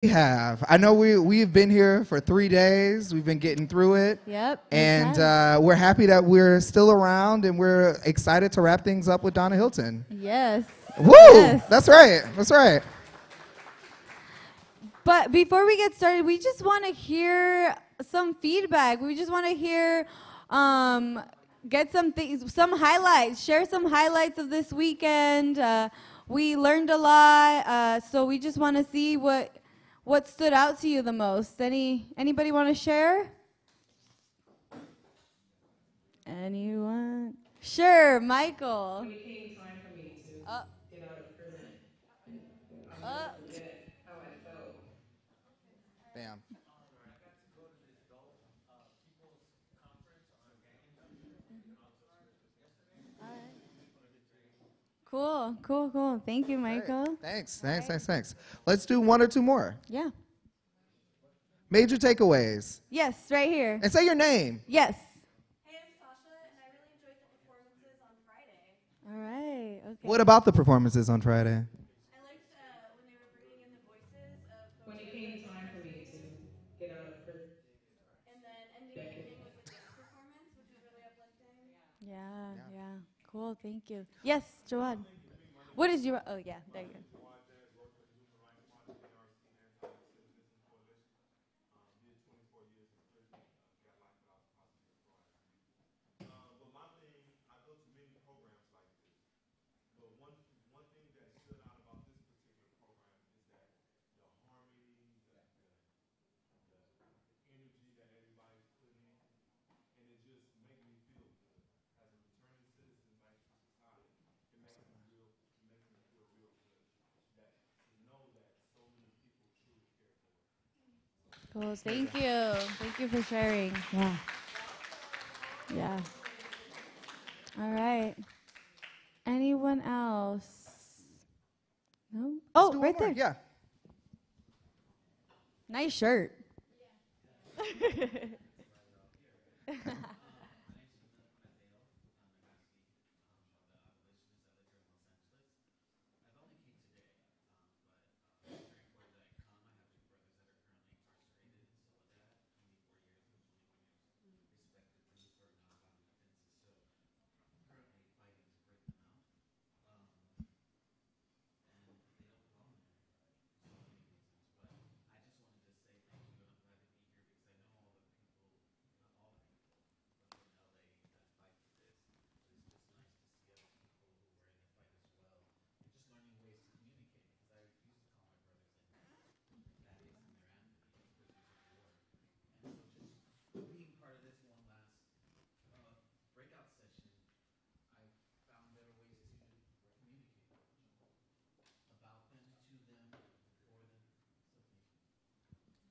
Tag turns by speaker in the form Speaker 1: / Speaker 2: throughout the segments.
Speaker 1: have. I know we've been here for 3 days. We've been getting through it.
Speaker 2: Yep.
Speaker 1: And we're happy that we're still around, and we're excited to wrap things up with Donna Hylton.
Speaker 2: Yes.
Speaker 1: Woo!
Speaker 2: Yes.
Speaker 1: That's right. That's right.
Speaker 2: But before we get started, we just want to hear some feedback. We just want to hear, get some things, some highlights. Share some highlights of this weekend. We learned a lot, so we just want to see what stood out to you the most. Anybody want to share? Anyone? Sure, Michael.
Speaker 3: When it came time for me to get out of prison, I'll never forget how I felt.
Speaker 1: Bam.
Speaker 2: Cool. Thank you, Michael.
Speaker 1: Great. Thanks. Let's do one or two more.
Speaker 2: Yeah.
Speaker 1: Major takeaways.
Speaker 2: Yes, right here.
Speaker 1: And say your name.
Speaker 2: Yes.
Speaker 4: Hey, I'm Sasha, and I really enjoyed the performances on Friday.
Speaker 2: All right. Okay.
Speaker 1: What about the performances on Friday?
Speaker 4: I liked when they were bringing in the voices of
Speaker 3: When it came time for me to get out of prison,
Speaker 4: and then ending everything with the guest performance, which was really uplifting.
Speaker 2: Yeah. Cool. Thank you. Yes, Joanne. What is your? Oh yeah, there you go. Cool. Thank you. Thank you for sharing. Yeah. All right. Anyone else? No? Oh, right there.
Speaker 1: Yeah.
Speaker 2: Nice shirt.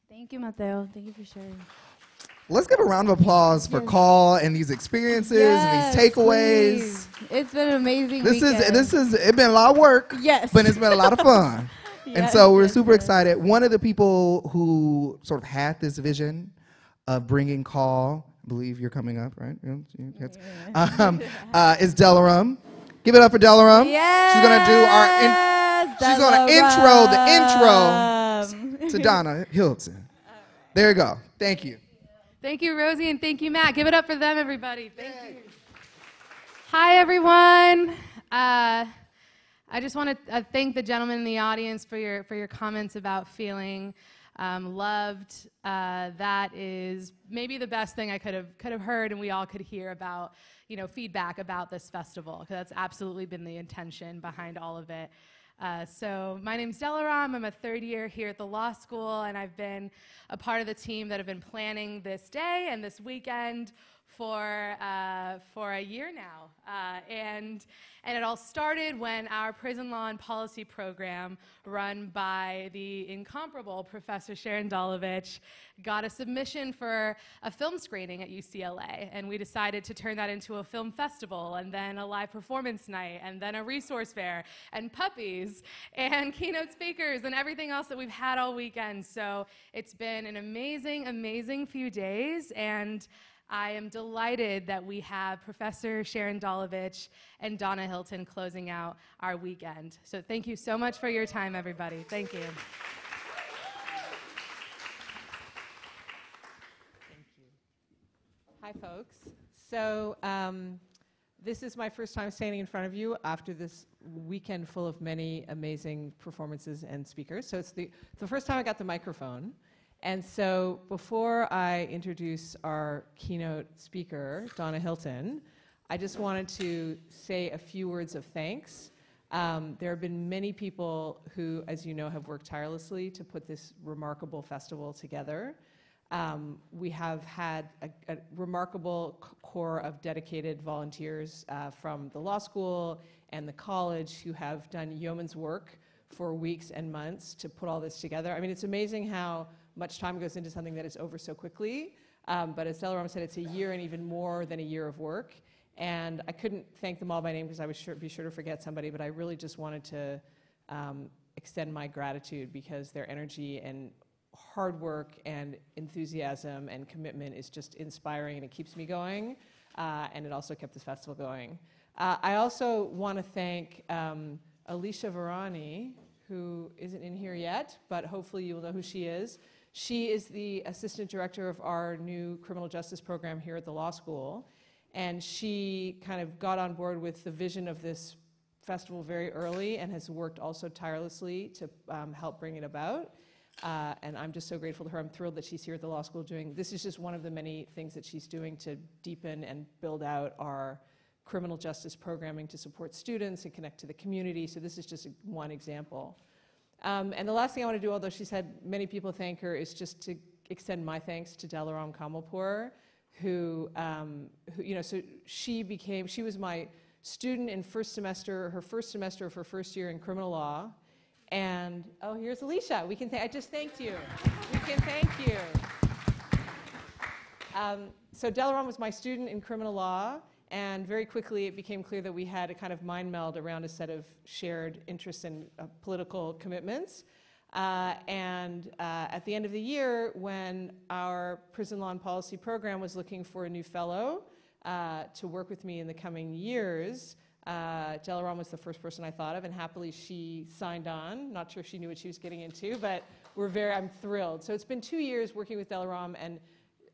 Speaker 2: Thank you, Mateo. Thank you for sharing.
Speaker 1: Let's give a round of applause for Call and these experiences and these takeaways.
Speaker 2: Please. It's been an amazing
Speaker 1: It's
Speaker 2: weekend.
Speaker 1: been a lot of work.
Speaker 2: Yes.
Speaker 1: But it's been a lot of fun. And
Speaker 2: Yes,
Speaker 1: so we're
Speaker 2: yes,
Speaker 1: super
Speaker 2: yes.
Speaker 1: excited. One of the people who sort of had this vision of bringing Call, I believe you're coming up, right? Is Delarum. Give it up for Delarum.
Speaker 2: Yes.
Speaker 1: She's gonna do the intro to Donna Hylton. There you go. Thank you.
Speaker 5: Thank you, Rosie, and thank you, Matt. Give it up for them, everybody. Thank you. Hi, everyone. I just want to thank the gentleman in the audience for your comments about feeling loved. That is maybe the best thing I could have heard, and we all could hear about feedback about this festival, because that's absolutely been the intention behind all of it. So my name's Delaram. I'm a third year here at the law school, and I've been a part of the team that have been planning this day and this weekend for a year now. And it all started when our prison law and policy program, run by the incomparable Professor Sharon Dolovich, got a submission for a film screening at UCLA, and we decided to turn that into a film festival, and then a live performance night, and then a resource fair, and puppies, and keynote speakers, and everything else that we've had all weekend. So it's been an amazing, amazing few days, and I am delighted that we have Professor Sharon Dolovich and Donna Hylton closing out our weekend. So thank you so much for your time, everybody. Thank you.
Speaker 3: Hi, folks. So this is my first time standing in front of you after this weekend full of many amazing performances and speakers. So it's the first time I got the microphone. And so before I introduce our keynote speaker, Donna Hylton, I just wanted to say a few words of thanks. There have been many people who, as you know, have worked tirelessly to put this remarkable festival together. We have had a remarkable core of dedicated volunteers from the law school and the college who have done yeoman's work for weeks and months to put all this together. I mean, it's amazing how much time goes into something that is over so quickly. But as Delaram said, it's a year and even more than a year of work. And I couldn't thank them all by name because I would be sure to forget somebody, but I really just wanted to extend my gratitude because their energy and hard work and enthusiasm and commitment is just inspiring, and it keeps me going, and it also kept this festival going. I also want to thank Alicia Varani, who isn't in here yet, but hopefully you will know who she is. She is the assistant director of our new criminal justice program here at the law school, and she kind of got on board with the vision of this festival very early and has worked also tirelessly to help bring it about. And I'm just so grateful to her. I'm thrilled that she's here at the law school doing, this is just one of the many things that she's doing to deepen and build out our criminal justice programming to support students and connect to the community. So this is just one example. And the last thing I want to do, although she's had many people thank her, is just to extend my thanks to Delaram Kamalpour, who you know, so she was my student in her first semester of her first year in criminal law. And, oh, here's Alicia. I just thanked you. We can thank you. So Delaram was my student in criminal law, and very quickly it became clear that we had a kind of mind meld around a set of shared interests and political commitments. And at the end of the year, when our prison law and policy program was looking for a new fellow to work with me in the coming years, Delaram was the first person I thought of, and happily she signed on. Not sure if she knew what she was getting into, but I'm thrilled. So it's been 2 years working with Delaram, and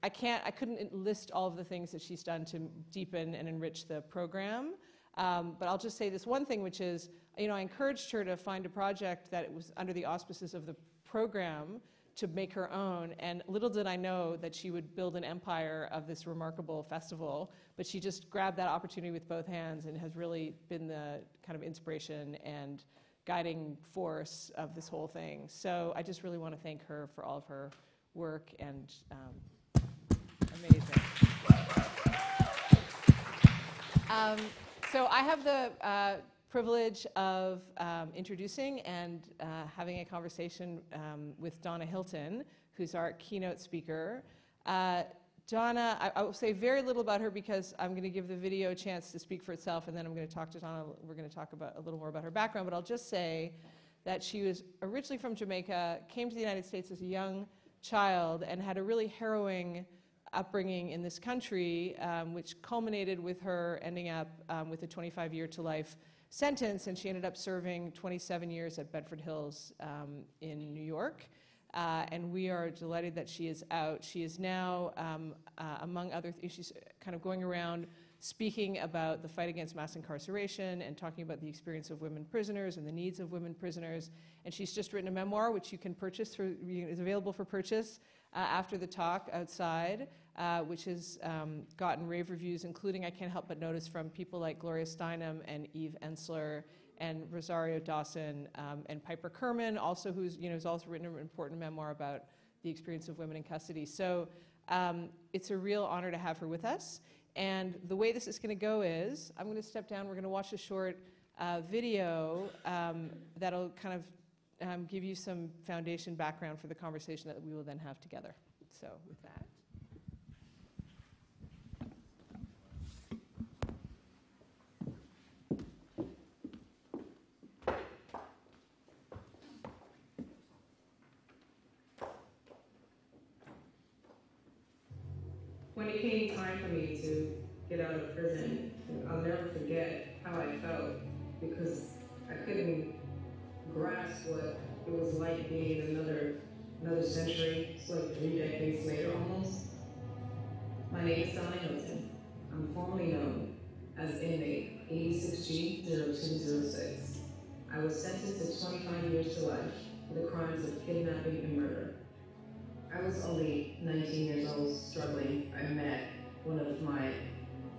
Speaker 3: I couldn't list all of the things that she's done to deepen and enrich the program. But I'll just say this one thing, which is, you know, I encouraged her to find a project that was under the auspices of the program to make her own, and little did I know that she would build an empire of this remarkable festival, but she just grabbed that opportunity with both hands and has really been the kind of inspiration and guiding force of this whole thing. So I just really want to thank her for all of her work, and amazing. So I have the privilege of introducing and having a conversation with Donna Hylton, who's our keynote speaker. Donna, I will say very little about her because I'm going to give the video a chance to speak for itself, and then I'm going to talk to Donna. We're going to talk about a little more about her background, but I'll just say that she was originally from Jamaica, came to the United States as a young child, and had a really harrowing upbringing in this country, which culminated with her ending up with a 25-year-to-life sentence, and she ended up serving 27 years at Bedford Hills in New York. And we are delighted that she is out. She is now, among other issues, kind of going around speaking about the fight against mass incarceration and talking about the experience of women prisoners and the needs of women prisoners. And she's just written a memoir, which you can purchase, is available for purchase after the talk outside, which has gotten rave reviews, including, I can't help but notice, from people like Gloria Steinem and Eve Ensler and Rosario Dawson and Piper Kerman, also who's also written an important memoir about the experience of women in custody. So it's a real honor to have her with us. And the way this is going to go is, I'm going to step down. We're going to watch a short video that'll kind of give you some foundation background for the conversation that we will then have together. So with that. When it came time for me to get out of prison, I'll never forget how I felt, because I couldn't grasp what it was like being in another century. It's like 3 decades later almost.
Speaker 6: My name is Donna Hylton. I'm formerly known as inmate 86G0206. I was sentenced to 25 years to life for the crimes of kidnapping and murder. I was only 19 years old, struggling. I met one of my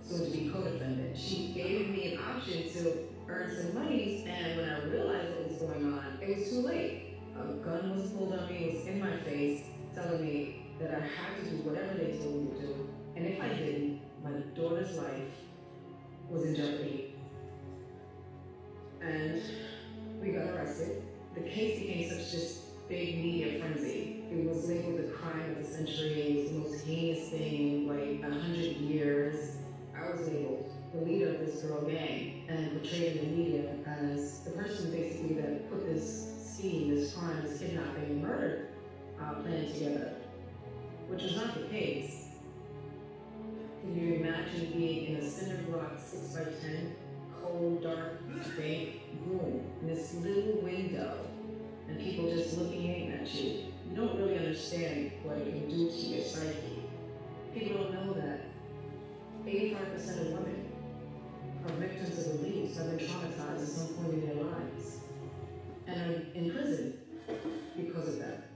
Speaker 6: soon-to-be co-defendants. She gave me an option to earn some money, and when I realized what was going on, it was too late. A gun was pulled on me, it was in my face, telling me that I had to do whatever they told me to do, and if I didn't, my daughter's life was in jeopardy. And we got arrested. The case became such this big media frenzy. It was labeled the crime of the century. It was the most heinous thing in like 100 years. I was labeled the leader of this girl gang and portrayed in the media as the person basically that put this scheme, this crime, this kidnapping and murder plan together, which was not the case. Can you imagine being in a cinder block 6x10, cold, dark, dank room, in this little window, and people just looking in at you? You don't really understand what it can do to your psyche. People don't know that 85% of women are victims of abuse, have been traumatized at some point in their lives, and are in prison because of that.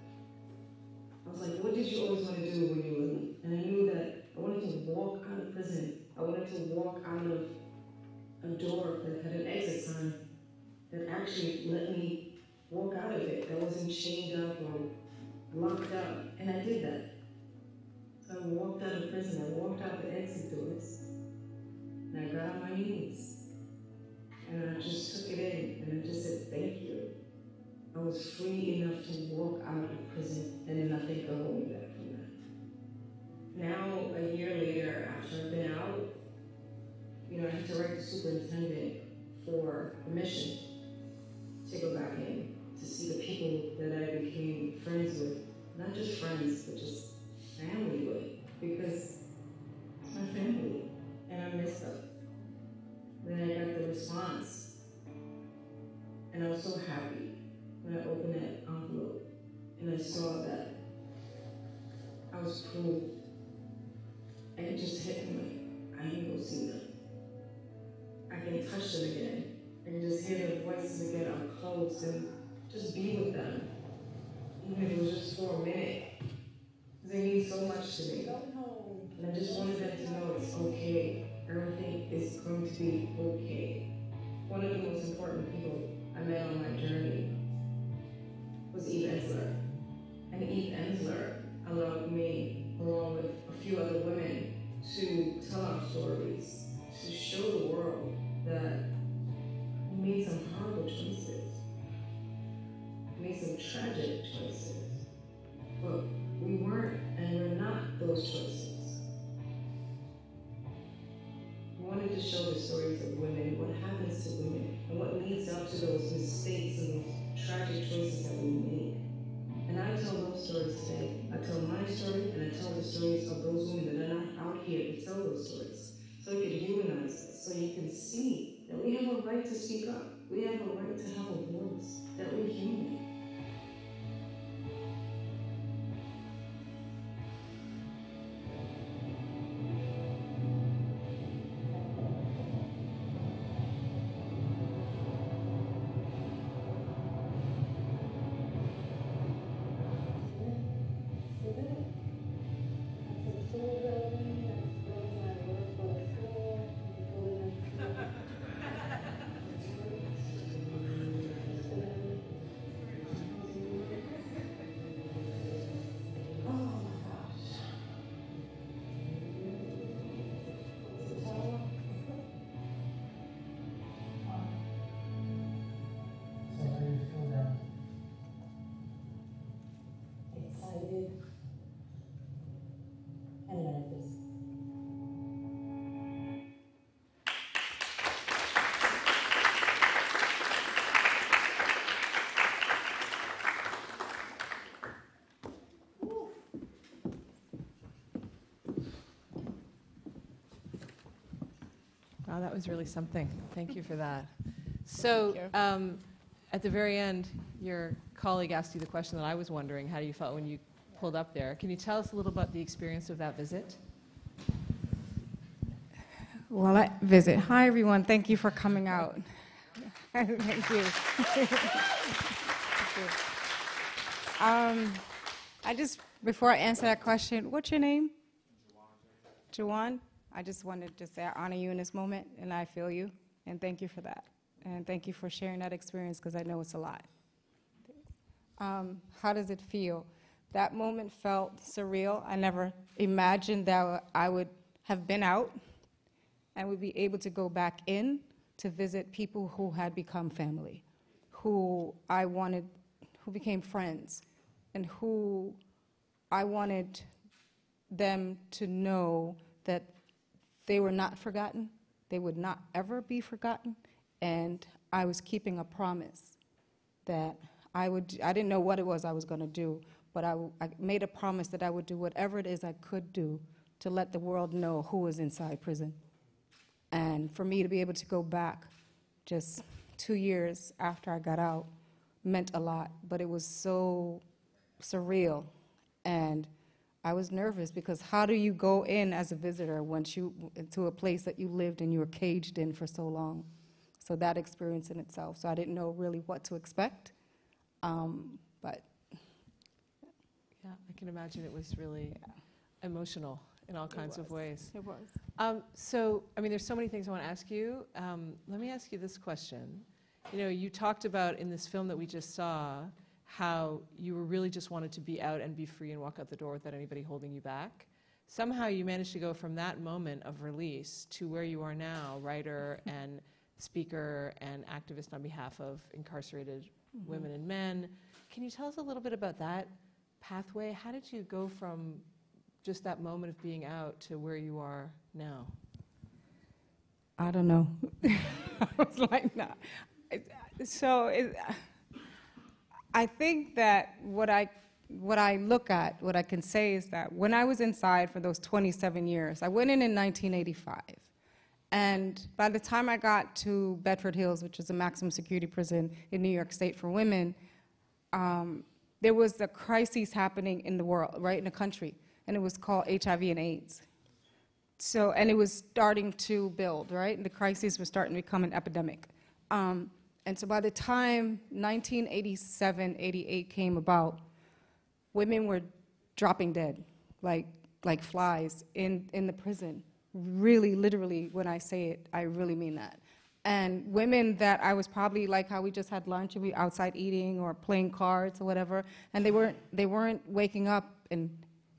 Speaker 6: I was like, what did you always want to do when you were little? And I knew that I wanted to walk out of prison. I wanted to walk out of a door that had an exit sign that actually let me walk out of it, that wasn't chained up or locked up. And I did that. So I walked out of prison, I walked out the exit doors, and I got on my knees. And I just took it in, and I just said, thank you. I was free enough to walk out of prison, and nothing could hold me back from that. Now, a year later, after I've been out, I had to write the superintendent for permission to go back in, to see the people that I became friends with. Not just friends, but just family with, because it's my family, and I miss them. Then I got the response, and I was so happy when I opened that envelope, and I saw that I was proved, and it just hit me like, I can go see them. I can touch them again, and just hear their voices again up close, and just be with them, even if it was just for a minute. They mean so much to me. And I just wanted them to know it's okay. Everything is going to be okay. One of the most important people I met on my journey was Eve Ensler. And Eve Ensler allowed me, along with a few other women, to tell our stories, to show the world that we made some horrible choices. We made some tragic choices. But we weren't, and we're not those choices. We wanted to show the stories of women, what happens to women, and what leads up to those mistakes and those tragic choices that we make. And I tell those stories today. I tell my story, and I tell the stories of those women that are not out here to tell those stories. So you can humanize us, so you can see that we have a right to speak up. We have a right to have a voice, that we're human.
Speaker 3: Wow, that was really something. Thank you for that. So, at the very end, your colleague asked you the question that I was wondering, how you felt when you pulled up there. Can you tell us a little about the experience of that visit?
Speaker 7: Well, I visit. Hi, everyone. Thank you for coming out. Thank you. I just, before I answer that question, what's your name? Juwan. I just wanted to say I honor you in this moment, and I feel you, and thank you for that. And thank you for sharing that experience, because I know it's a lot. How does it feel? That moment felt surreal. I never imagined that I would have been out and would be able to go back in to visit people who had become family, who I wanted, who became friends, and who I wanted them to know that they were not forgotten, they would not ever be forgotten, and I was keeping a promise that I didn't know what it was I was going to do, but I made a promise that I would do whatever it is I could do to let the world know who was inside prison. And for me to be able to go back just 2 years after I got out meant a lot, but it was so surreal. And I was nervous, because how do you go in as a visitor once to a place that you lived and you were caged in for so long? So that experience in itself. So I didn't know really what to expect, but.
Speaker 3: Yeah, I can imagine it was really emotional in all kinds of ways.
Speaker 7: It was.
Speaker 3: So, I mean, there's so many things I want to ask you. Let me ask you this question. You know, you talked about in this film that we just saw how you were really just wanted to be out and be free and walk out the door without anybody holding you back. Somehow you managed to go from that moment of release to where you are now, writer and speaker and activist on behalf of incarcerated women and men. Can you tell us a little bit about that pathway? How did you go from just that moment of being out to where you are now?
Speaker 7: I don't know. I was like, nah. I think that what I look at, what I can say is that when I was inside for those 27 years, I went in 1985. And by the time I got to Bedford Hills, which is a maximum security prison in New York State for women, there was a crisis happening in the world, right, in the country, and it was called HIV and AIDS. So, and it was starting to build, right, and the crisis was starting to become an epidemic. And so by the time 1987, 88 came about, women were dropping dead, like flies in the prison. Really, literally, when I say it, I really mean that. And women that I was probably like how we just had lunch and we outside eating or playing cards or whatever, and they weren't waking up and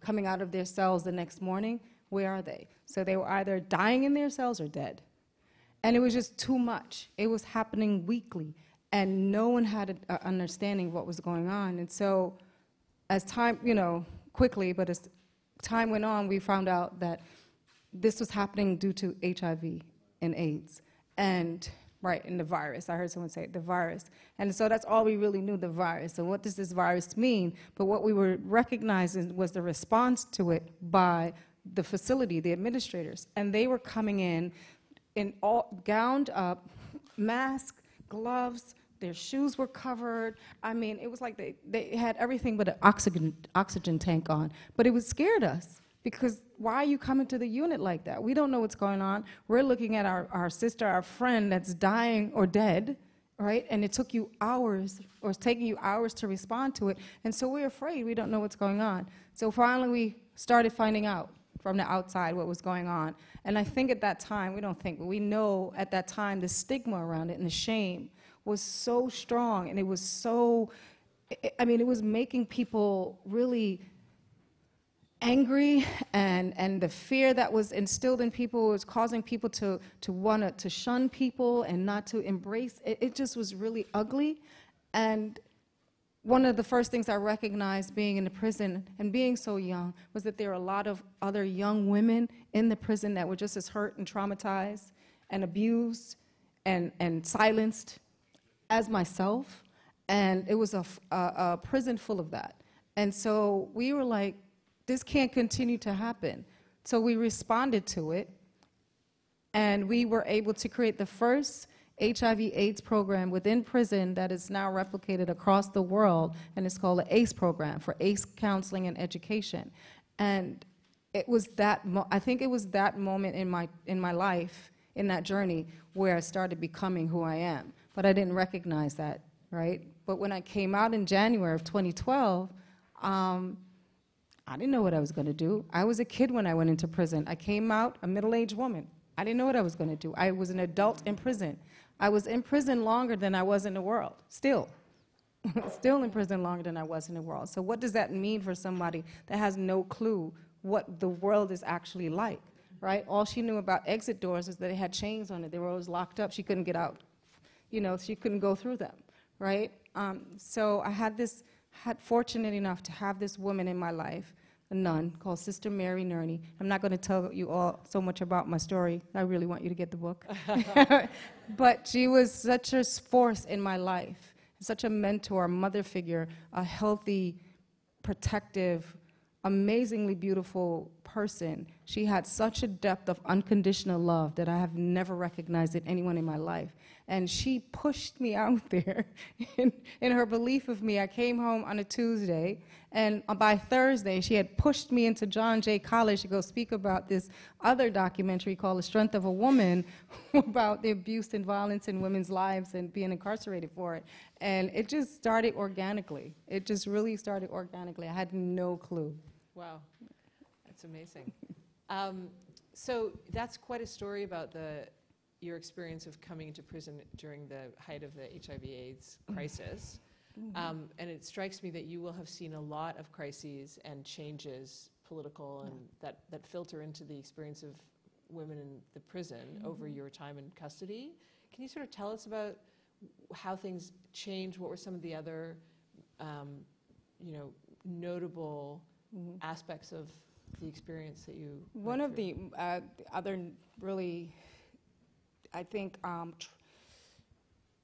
Speaker 7: coming out of their cells the next morning. Where are they? So they were either dying in their cells or dead. And it was just too much. It was happening weekly, and no one had an understanding of what was going on. And so as time, quickly, but as time went on, we found out that this was happening due to HIV and AIDS. And, right, and the virus. I heard someone say it, the virus. And so that's all we really knew, the virus. So what does this virus mean? But what we were recognizing was the response to it by the facility, the administrators. And they were coming in all gowned up, mask, gloves, their shoes were covered. I mean, it was like they had everything but an oxygen tank on. But it scared us, because why are you coming to the unit like that? We don't know what's going on. We're looking at our sister, our friend that's dying or dead, right? And it took you hours, or it's taking you hours to respond to it. And so we're afraid, we don't know what's going on. So finally we started finding out from the outside what was going on. And I think at that time, we don't think, but we know at that time the stigma around it and the shame was so strong, and it was so, I mean, it was making people really angry, and the fear that was instilled in people was causing people to want to shun people and not to embrace. It just was really ugly. And one of the first things I recognized being in the prison and being so young was that there were a lot of other young women in the prison that were just as hurt and traumatized and abused and silenced as myself. And it was a prison full of that. And so we were like, this can't continue to happen. So we responded to it, and we were able to create the first HIV/AIDS program within prison that is now replicated across the world, and it's called the ACE program, for ACE Counseling and Education. And it was that I think it was that moment in my life, in that journey, where I started becoming who I am. But I didn't recognize that, right? But when I came out in January of 2012, I didn't know what I was going to do. I was a kid when I went into prison. I came out a middle-aged woman. I didn't know what I was going to do. I was an adult in prison. I was in prison longer than I was in the world, still. Still in prison longer than I was in the world. So what does that mean for somebody that has no clue what the world is actually like, right? All she knew about exit doors is that they had chains on it. They were always locked up. She couldn't get out. You know, she couldn't go through them, right? So I had fortunate enough to have this woman in my life, a nun called Sister Mary Nerney. I'm not going to tell you all so much about my story. I really want you to get the book. But she was such a force in my life, such a mentor, a mother figure, a healthy, protective, amazingly beautiful person. She had such a depth of unconditional love that I have never recognized in anyone in my life. And she pushed me out there in her belief of me. I came home on a Tuesday, and by Thursday, she had pushed me into John Jay College to go speak about this other documentary called The Strength of a Woman, about the abuse and violence in women's lives and being incarcerated for it. And it just started organically. It just really started organically. I had no clue.
Speaker 3: Wow, that's amazing. So that's quite a story about your experience of coming into prison during the height of the HIV/AIDS crisis. And it strikes me that you will have seen a lot of crises and changes, political, and that filter into the experience of women in the prison over your time in custody. Can you sort of tell us about how things changed? What were some of the other, notable aspects of the experience that you
Speaker 7: One of the other really, I think,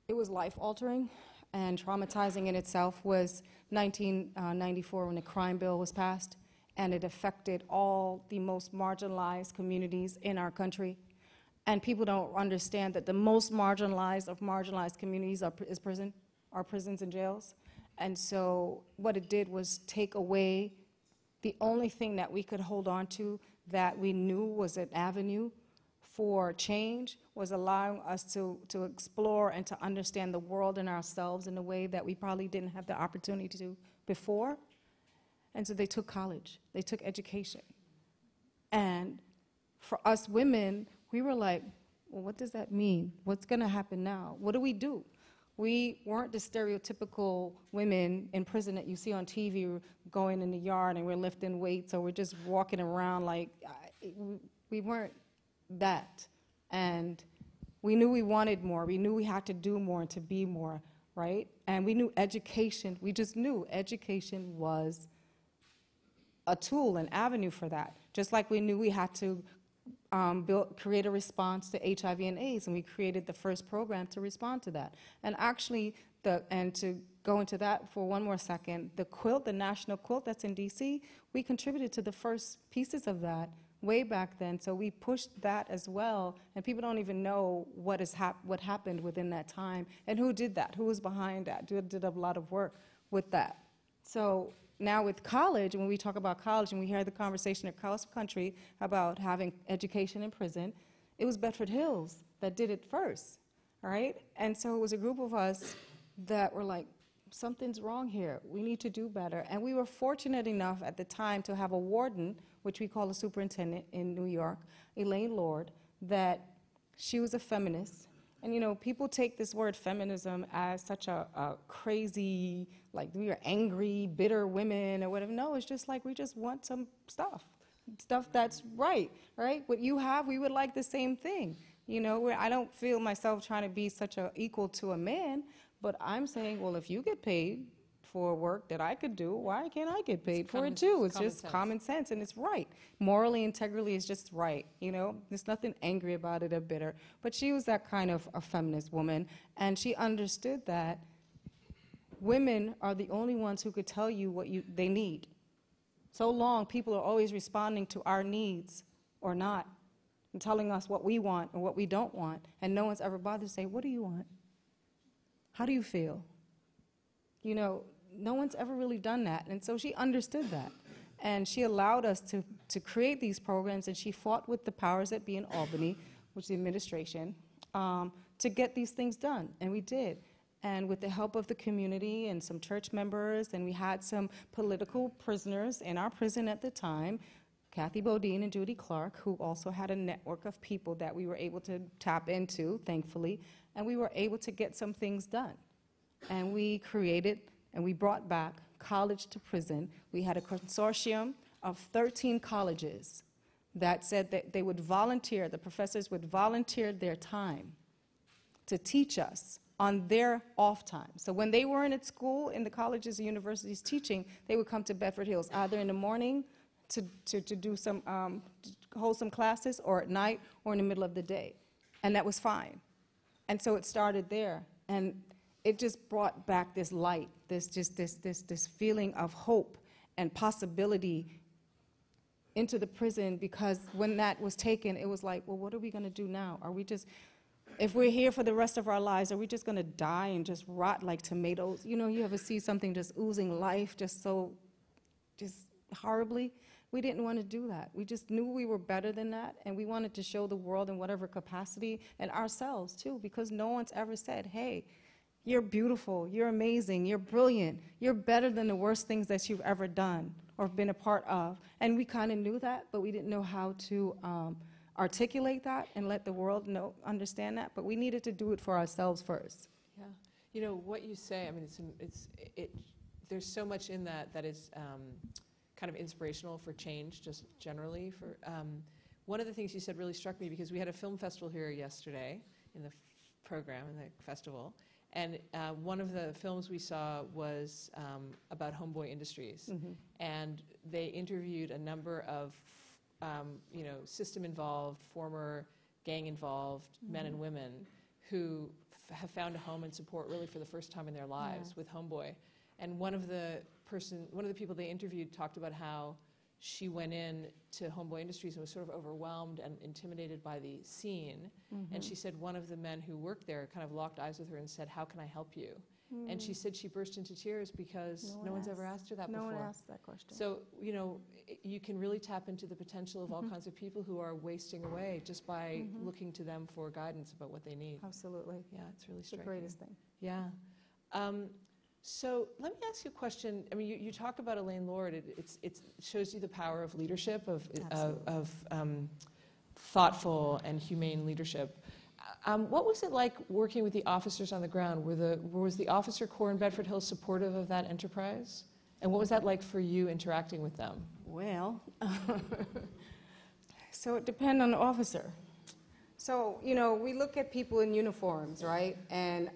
Speaker 7: it was life-altering and traumatizing in itself was 1994 when the crime bill was passed, and it affected all the most marginalized communities in our country. And people don't understand that the most marginalized of marginalized communities are prisons and jails. And so what it did was take away the only thing that we could hold on to that we knew was an avenue for change, was allowing us to explore and to understand the world and ourselves in a way that we probably didn't have the opportunity to do before. And so they took college, they took education. And for us women, we were like, well, what does that mean? What's gonna happen now? What do we do? We weren't the stereotypical women in prison that you see on TV going in the yard and we're lifting weights or we're just walking around like, we weren't that. And we knew we wanted more. We knew we had to do more and to be more, right? And we knew education, we just knew education was a tool, an avenue for that. Just like we knew we had to create a response to HIV and AIDS, and we created the first program to respond to that. And actually, and to go into that for one more second, the quilt, the national quilt that's in DC, we contributed to the first pieces of that way back then, so we pushed that as well, and people don't even know what happened within that time, and who did that, who was behind that, did a lot of work with that. So now with college, when we talk about college and we hear the conversation across the country about having education in prison, it was Bedford Hills that did it first, all right? And so it was a group of us that were like, something's wrong here. We need to do better. And we were fortunate enough at the time to have a warden, which we call a superintendent in New York, Elaine Lord, that she was a feminist. And you know, people take this word feminism as such a crazy, like we are angry, bitter women or whatever. No, it's just like we just want some stuff that's right? What you have, we would like the same thing. You know, where I don't feel myself trying to be such a equal to a man, but I'm saying, well, if you get paid for work that I could do, why can't I get paid for it too? It's just common sense, and it's right. Morally, integrally is just right, you know? There's nothing angry about it or bitter. But she was that kind of a feminist woman, and she understood that women are the only ones who could tell you what they need. So long, people are always responding to our needs or not, and telling us what we want or what we don't want, and no one's ever bothered to say, what do you want? How do you feel? You know, no one's ever really done that, and so she understood that. And she allowed us to create these programs, and she fought with the powers that be in Albany, which is the administration, to get these things done, and we did. And with the help of the community and some church members, and we had some political prisoners in our prison at the time, Kathy Bodine and Judy Clark, who also had a network of people that we were able to tap into, thankfully, and we were able to get some things done. And we created and we brought back college to prison. We had a consortium of 13 colleges that said that they would volunteer, the professors would volunteer their time to teach us on their off time. So when they weren't at school, in the colleges and universities teaching, they would come to Bedford Hills, either in the morning to do some, to hold some classes, or at night, or in the middle of the day. And that was fine. And so it started there. And it just brought back this light, this feeling of hope and possibility into the prison, because when that was taken, it was like, well, what are we going to do now? Are we just, if we're here for the rest of our lives, are we just going to die and just rot like tomatoes? You know, you ever see something just oozing life just horribly? We didn't want to do that. We just knew we were better than that, and we wanted to show the world in whatever capacity, and ourselves too, because no one's ever said, hey, you're beautiful, you're amazing, you're brilliant, you're better than the worst things that you've ever done or been a part of. And we kind of knew that, but we didn't know how to articulate that and let the world understand that, but we needed to do it for ourselves first.
Speaker 3: Yeah. You know, what you say, I mean, there's so much in that that is kind of inspirational for change, just generally. One of the things you said really struck me, because we had a film festival here yesterday in the program, in the festival, and one of the films we saw was about Homeboy Industries, and they interviewed a number of system-involved, former gang-involved men and women who have found a home and support really for the first time in their lives with Homeboy. And one of the people they interviewed talked about how she went in to Homeboy Industries and was sort of overwhelmed and intimidated by the scene. And she said one of the men who worked there kind of locked eyes with her and said, "How can I help you?" And she said she burst into tears because no one's ever asked her that before.
Speaker 7: No one asked that question.
Speaker 3: So, you know, you can really tap into the potential of all kinds of people who are wasting away just by looking to them for guidance about what they need.
Speaker 7: Absolutely.
Speaker 3: Yeah, it's really
Speaker 7: It's the
Speaker 3: striking.
Speaker 7: greatest thing.
Speaker 3: Yeah. So let me ask you a question. I mean, you talk about Elaine Lord. It shows you the power of leadership, of thoughtful and humane leadership. What was it like working with the officers on the ground? Was the officer corps in Bedford Hills supportive of that enterprise? And what was that like for you interacting with them?
Speaker 7: Well, so it depends on the officer. So, you know, we look at people in uniforms, right? And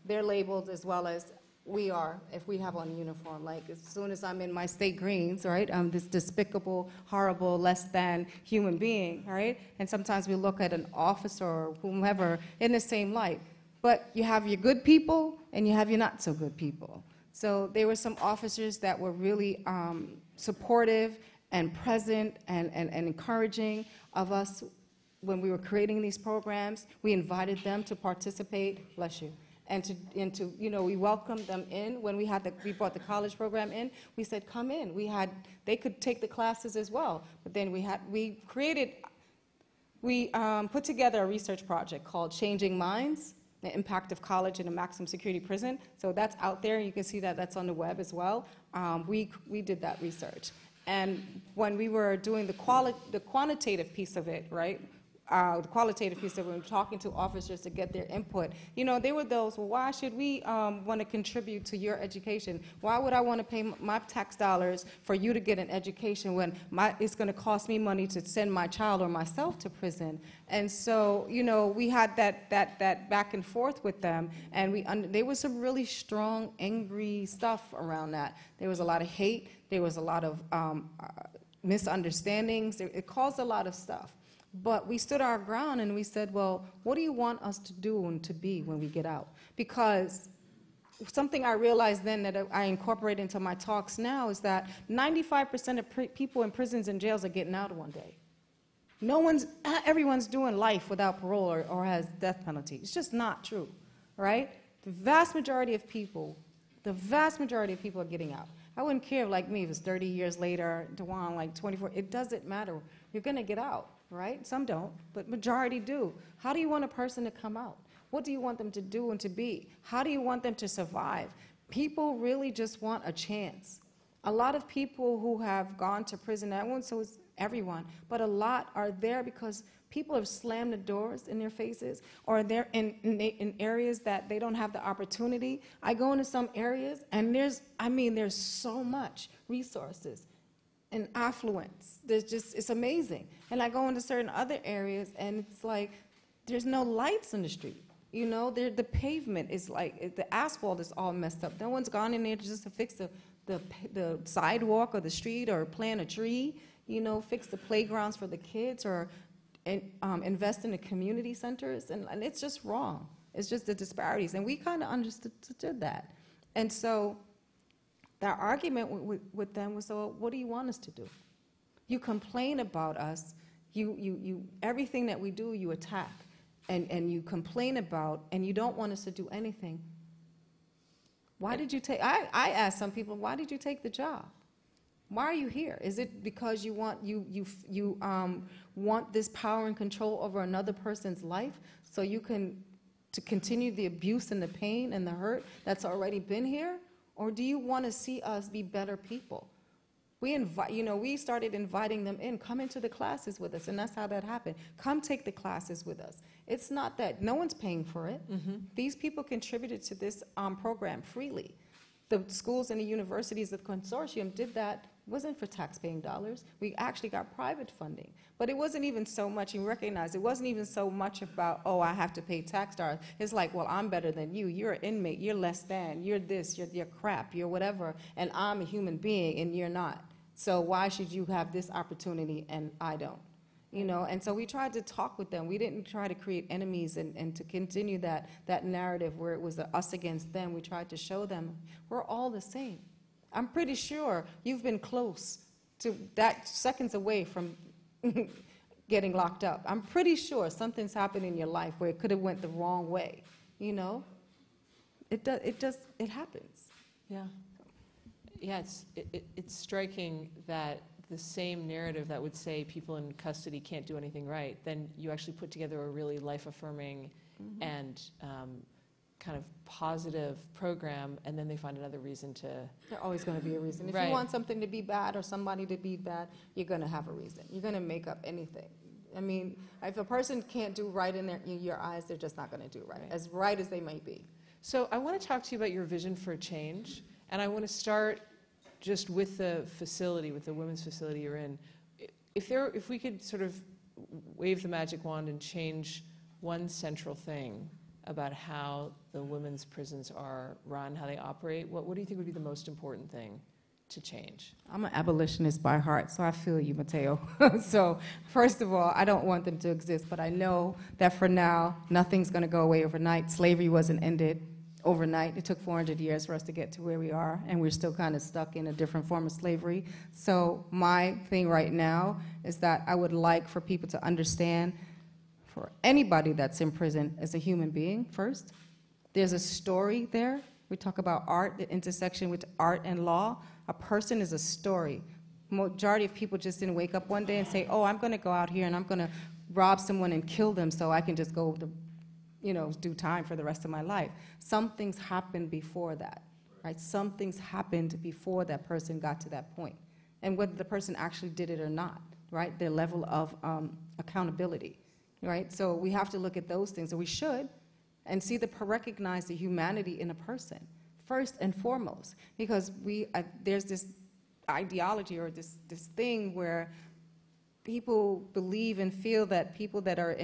Speaker 7: they're labeled as well as we are, if we have on a uniform. Like, as soon as I'm in my state greens, right, I'm this despicable, horrible, less than human being, right? And sometimes we look at an officer or whomever in the same light. But you have your good people and you have your not so good people. So there were some officers that were really supportive and present and encouraging of us when we were creating these programs. We invited them to participate, bless you, and to you know, we welcomed them in. When we brought the college program in, we said, come in. They could take the classes as well. But then we put together a research project called Changing Minds, the Impact of College in a Maximum Security Prison. So that's out there. You can see that that's on the web as well. We did that research. And when we were doing the quantitative piece of it, right, the qualitative piece of it, when talking to officers to get their input, you know, there were those, well, why should we want to contribute to your education? Why would I want to pay my tax dollars for you to get an education when it's going to cost me money to send my child or myself to prison? And so, you know, we had that back and forth with them, and there was some really strong, angry stuff around that. There was a lot of hate. There was a lot of misunderstandings. It caused a lot of stuff. But we stood our ground and we said, well, what do you want us to do and to be when we get out? Because something I realized then that I incorporate into my talks now is that 95% of people in prisons and jails are getting out one day. Everyone's doing life without parole or has death penalty. It's just not true, right? The vast majority of people are getting out. I wouldn't care, like me, if it's 30 years later, Dewan, like 24. It doesn't matter. You're going to get out, right? Some don't, but majority do. How do you want a person to come out? What do you want them to do and to be? How do you want them to survive? People really just want a chance. A lot of people who have gone to prison, I won't say it's everyone, but a lot are there because people have slammed the doors in their faces, or they're in areas that they don't have the opportunity. I go into some areas, and there's so much resources and affluence. It's amazing. And I go into certain other areas, and it's like there's no lights in the street. You know, the pavement is like, the asphalt is all messed up. No one's gone in there just to fix the sidewalk or the street, or plant a tree, you know, fix the playgrounds for the kids, or invest in the community centers. And it's just wrong. It's just the disparities. And we kind of understood that. And so the argument with them was, so what do you want us to do? You complain about us. Everything that we do, you attack. And you complain about, and you don't want us to do anything. Why did you take, I asked some people, why did you take the job? Why are you here? Is it because you want want this power and control over another person's life, so you can to continue the abuse and the pain and the hurt that's already been here? Or do you want to see us be better people? We started inviting them in. Come into the classes with us, and that's how that happened. Come take the classes with us. It's not that no one's paying for it. Mm-hmm. These people contributed to this program freely. The schools and the universities, the consortium did that. It wasn't for taxpaying dollars. We actually got private funding. But it wasn't even so much, you recognize, it wasn't even so much about, oh, I have to pay tax dollars. It's like, well, I'm better than you. You're an inmate. You're less than. You're this. You're crap. You're whatever. And I'm a human being, and you're not. So why should you have this opportunity and I don't? You know, and so we tried to talk with them. We didn't try to create enemies and to continue that narrative where it was us against them. We tried to show them we're all the same. I'm pretty sure you've been close to that, seconds away from getting locked up. I'm pretty sure something's happened in your life where it could have went the wrong way. You know, it happens.
Speaker 3: Yeah. Yeah, it's striking that the same narrative that would say people in custody can't do anything right, then you actually put together a really life-affirming mm-hmm. and kind of positive program, and then they find another reason to...
Speaker 7: There's always going to be a reason. If
Speaker 3: right.
Speaker 7: you want something to be bad or somebody to be bad, you're going to have a reason. You're going to make up anything. I mean, if a person can't do right in your eyes, they're just not going to do right as they might be.
Speaker 3: So I want to talk to you about your vision for change, and I want to start just with the facility, with the women's facility you're in. If we could sort of wave the magic wand and change one central thing about how the women's prisons are run, how they operate, what do you think would be the most important thing to change?
Speaker 7: I'm an abolitionist by heart, so I feel you, Mateo. So first of all, I don't want them to exist, but I know that for now, nothing's going to go away overnight. Slavery wasn't ended overnight. It took 400 years for us to get to where we are, and we're still kind of stuck in a different form of slavery. So my thing right now is that I would like for people to understand, for anybody that's in prison as a human being first, there's a story there. We talk about art, the intersection with art and law. A person is a story. Majority of people just didn't wake up one day and say, oh, I'm going to go out here and I'm going to rob someone and kill them so I can just go do time for the rest of my life. Some things happened before that, right? Some things happened before that person got to that point. And whether the person actually did it or not, right? Their level of accountability, right? So we have to look at those things, or we should, and recognize the humanity in a person, first and foremost. Because there's this ideology or this thing where people believe and feel that people that are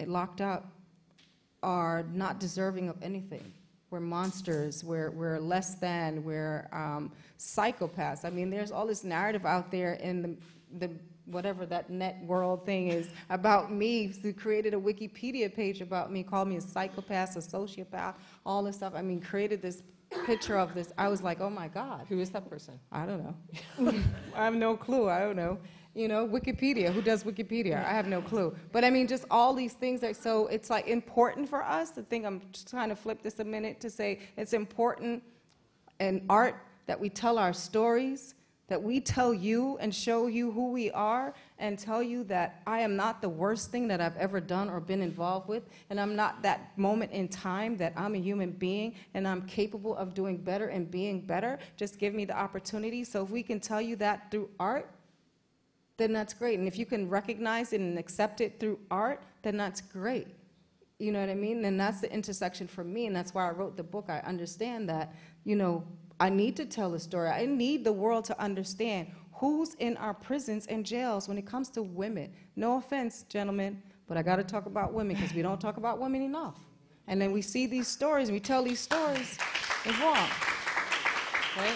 Speaker 7: locked up are not deserving of anything. We're monsters, we're less than, we're psychopaths. I mean, there's all this narrative out there in the whatever that net world thing is about me. They created a Wikipedia page about me, called me a psychopath, a sociopath, all this stuff. I mean, created this picture of this. I was like, oh my God.
Speaker 3: Who is that person?
Speaker 7: I don't know. I have no clue. I don't know. Wikipedia. Who does Wikipedia? I have no clue. But I mean, just all these things so it's like important for us. I think I'm just trying to flip this a minute to say it's important in art that we tell our stories, that we tell you and show you who we are and tell you that I am not the worst thing that I've ever done or been involved with, and I'm not that moment in time, that I'm a human being and I'm capable of doing better and being better. Just give me the opportunity. So if we can tell you that through art, then that's great. And if you can recognize it and accept it through art, then that's great. You know what I mean? And that's the intersection for me, and that's why I wrote the book. I understand that, you know, I need to tell a story. I need the world to understand who's in our prisons and jails when it comes to women. No offense, gentlemen, but I got to talk about women because we don't talk about women enough. And then we see these stories, and we tell these stories, it's wrong. Right?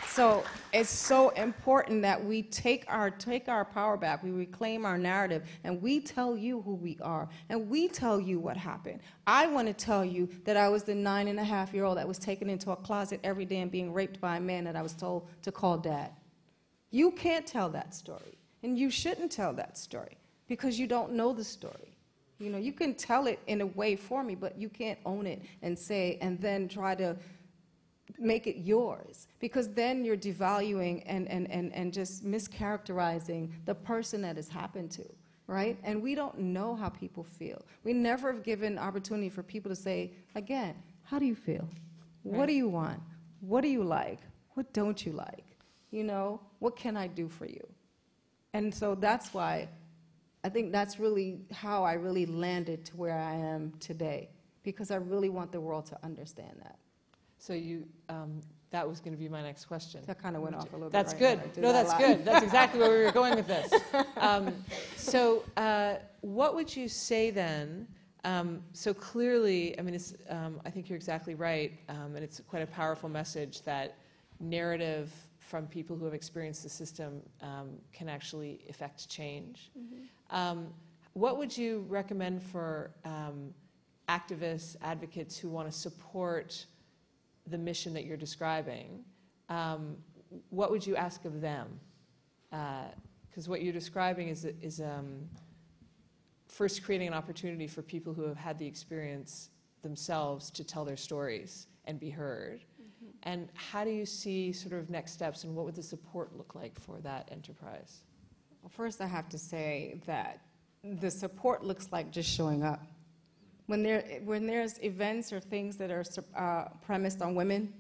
Speaker 7: So it's so important that we take our power back, we reclaim our narrative, and we tell you who we are, and we tell you what happened. I want to tell you that I was the 9.5-year-old that was taken into a closet every day and being raped by a man that I was told to call dad. You can't tell that story, and you shouldn't tell that story, because you don't know the story. You know, you can tell it in a way for me, but you can't own it and say, and then try to make it yours, because then you're devaluing and just mischaracterizing the person that has happened to, right? And we don't know how people feel. We never have given opportunity for people to say, again, how do you feel? Right. What do you want? What do you like? What don't you like? You know, what can I do for you? And so that's why I think that's really how I really landed to where I am today, because I really want the world to understand that.
Speaker 3: So you, that was going to be my next question.
Speaker 7: That kind of went off a little
Speaker 3: That's
Speaker 7: bit. Right?
Speaker 3: Good. No, that's good. That's exactly where we were going with this. So what would you say then? So clearly, I mean, it's, I think you're exactly right, and it's quite a powerful message that narrative from people who have experienced the system can actually effect change. Mm-hmm. What would you recommend for activists, advocates who want to support the mission that you're describing? What would you ask of them? Because what you're describing is first creating an opportunity for people who have had the experience themselves to tell their stories and be heard. Mm-hmm. And how do you see sort of next steps, and what would the support look like for that enterprise?
Speaker 7: Well, first I have to say that the support looks like just showing up. When there's events or things that are premised on women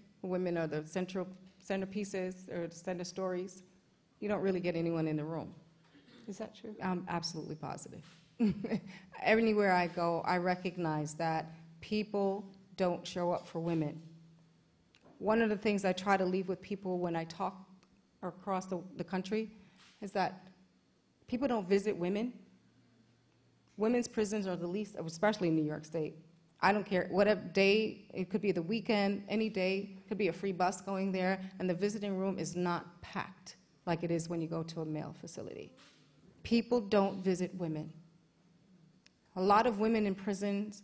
Speaker 7: are the centerpieces or the center stories, you don't really get anyone in the room.
Speaker 3: Is that true?
Speaker 7: I'm absolutely positive. Anywhere I go, I recognize that people don't show up for women. One of the things I try to leave with people when I talk across the country is that people don't visit women. Women's prisons are the least, especially in New York State. I don't care, whatever day, it could be the weekend, any day, could be a free bus going there, and the visiting room is not packed like it is when you go to a male facility. People don't visit women. A lot of women in prisons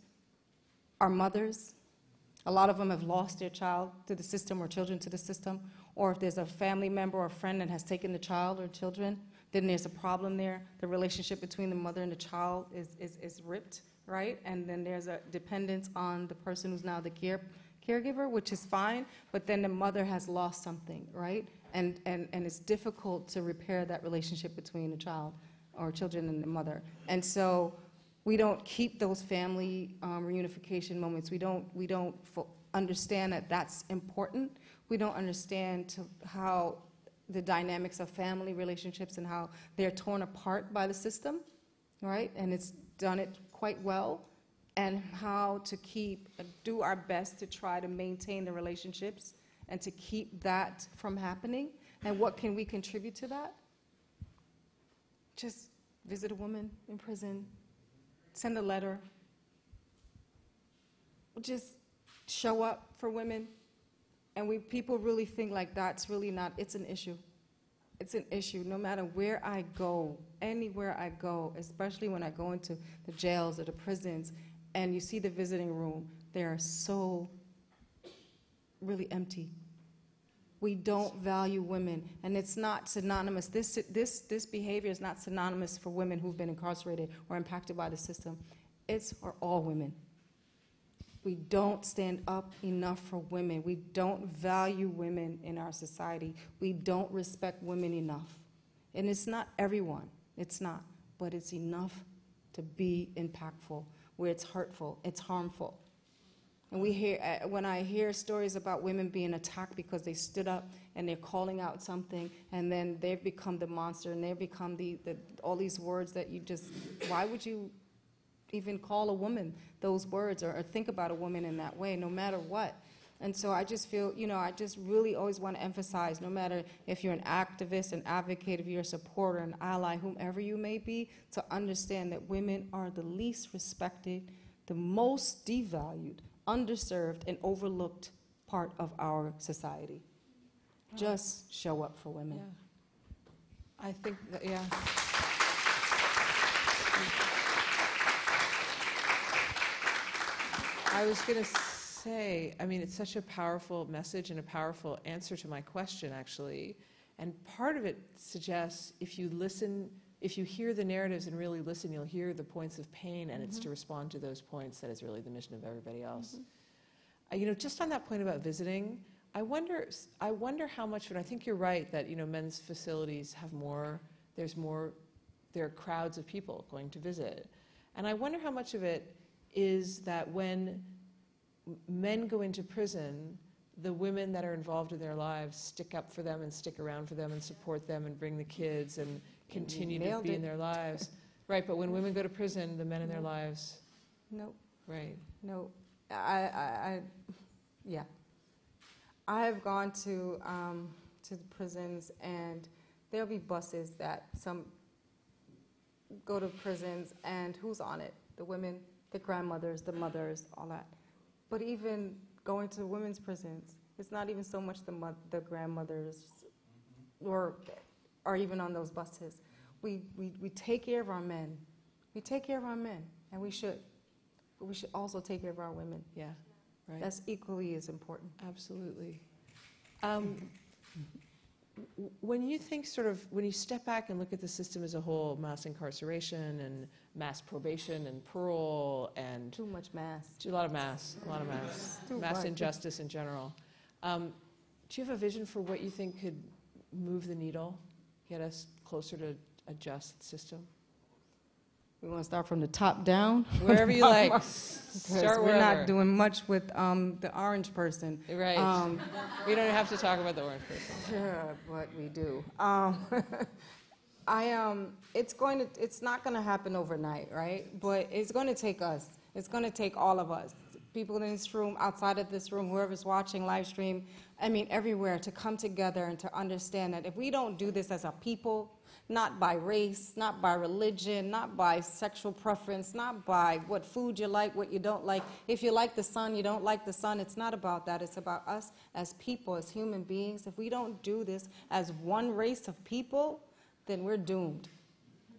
Speaker 7: are mothers. A lot of them have lost their child to the system or children to the system, or if there's a family member or a friend that has taken the child or children, then there's a problem there. The relationship between the mother and the child is ripped, right? And then there's a dependence on the person who's now the caregiver, which is fine, but then the mother has lost something, right? And it's difficult to repair that relationship between the child or children and the mother. And so we don't keep those family reunification moments. We don't understand that that's important. We don't understand how the dynamics of family relationships and how they're torn apart by the system, right? And it's done it quite well, and how to do our best to try to maintain the relationships and to keep that from happening. And what can we contribute to that? Just visit a woman in prison, send a letter, just show up for women. And people really think like that's really not, it's an issue. It's an issue no matter where I go, anywhere I go, especially when I go into the jails or the prisons, and you see the visiting room, they are so really empty. We don't value women, and it's not synonymous. This behavior is not synonymous for women who've been incarcerated or impacted by the system. It's for all women. We don't stand up enough for women. We don't value women in our society. We don't respect women enough. And it's not everyone. It's not. But it's enough to be impactful. Where it's hurtful, it's harmful. And we hear, when I hear stories about women being attacked because they stood up and they're calling out something, and then they've become the monster, and they've become all these words that you just, why would you even call a woman those words, or think about a woman in that way, no matter what? And so I just feel, I just really always want to emphasize, no matter if you're an activist, an advocate, if you're a supporter, an ally, whomever you may be, to understand that women are the least respected, the most devalued, underserved, and overlooked part of our society. Just show up for women.
Speaker 3: Yeah. I think that, yeah. I was going to say, I mean, it's such a powerful message and a powerful answer to my question, actually. And part of it suggests if you listen, if you hear the narratives and really listen, you'll hear the points of pain, and it's to respond to those points that is really the mission of everybody else. Just on that point about visiting, I wonder how much, and I think you're right that, men's facilities have more, there are crowds of people going to visit. And I wonder how much of it is that when men go into prison, the women that are involved in their lives stick up for them and stick around for them and support them and bring the kids and continue to be in their lives. Right, but when women go to prison, the men in their lives...
Speaker 7: Nope.
Speaker 3: Right.
Speaker 7: No. Yeah. I have gone to the prisons, and there'll be buses that some go to prisons, and who's on it? The women, the grandmothers, the mothers, all that. But even going to women's prisons, it's not even so much the grandmothers or even on those buses. We take care of our men. We take care of our men, and we should. But we should also take care of our women.
Speaker 3: Yeah, right.
Speaker 7: That's equally as important.
Speaker 3: Absolutely. When you think when you step back and look at the system as a whole, mass incarceration and mass probation and parole and...
Speaker 7: Too much mass.
Speaker 3: A lot of mass. Mass injustice in general. Do you have a vision for what you think could move the needle, get us closer to a just system?
Speaker 7: We want to start from the top down?
Speaker 3: Wherever you like. Start
Speaker 7: we're
Speaker 3: wherever.
Speaker 7: not doing much with the orange person.
Speaker 3: Right. We don't have to talk about the orange person.
Speaker 7: Yeah, but we do. It's not going to happen overnight, right? But it's going to take us. It's going to take all of us. People in this room, outside of this room, whoever's watching live stream, everywhere, to come together and to understand that if we don't do this as a people, not by race, not by religion, not by sexual preference, not by what food you like, what you don't like. If you like the sun, you don't like the sun. It's not about that. It's about us as people, as human beings. If we don't do this as one race of people, then we're doomed.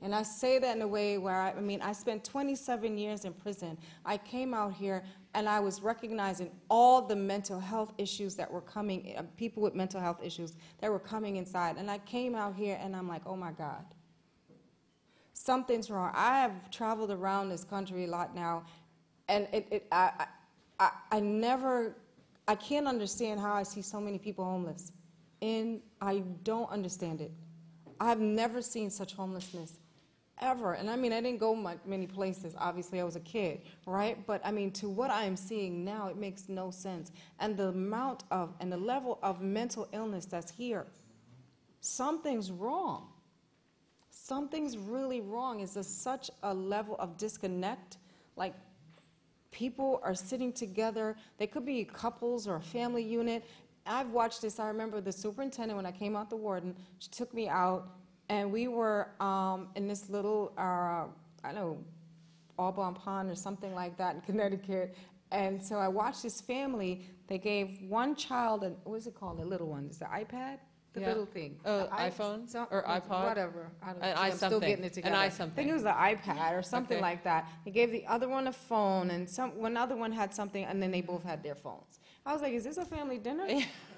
Speaker 7: And I say that in a way where, I spent 27 years in prison. I came out here and I was recognizing all the mental health issues that were coming, people with mental health issues that were coming inside. And I came out here and I'm like, oh my God, something's wrong. I have traveled around this country a lot now, and I can't understand how I see so many people homeless. And I don't understand it. I've never seen such homelessness. Ever. And I didn't go many places. Obviously, I was a kid, right? But to what I am seeing now, it makes no sense. And the amount of, and the level of mental illness that's here, something's wrong. Something's really wrong. It's such a level of disconnect. Like, people are sitting together. They could be couples or a family unit. I've watched this. I remember the superintendent, when I came out the warden, she took me out. And we were in this little, Audubon Pond or something like that in Connecticut. And so I watched this family. They gave one child, what is it called, the little one? Is the iPad? The little thing.
Speaker 3: iPhone or iPod?
Speaker 7: Whatever. I don't know.
Speaker 3: I'm
Speaker 7: still getting it together. I think it was the iPad or something like that. They gave the other one a phone, and one other one had something, and then they both had their phones. I was like, is this a family dinner?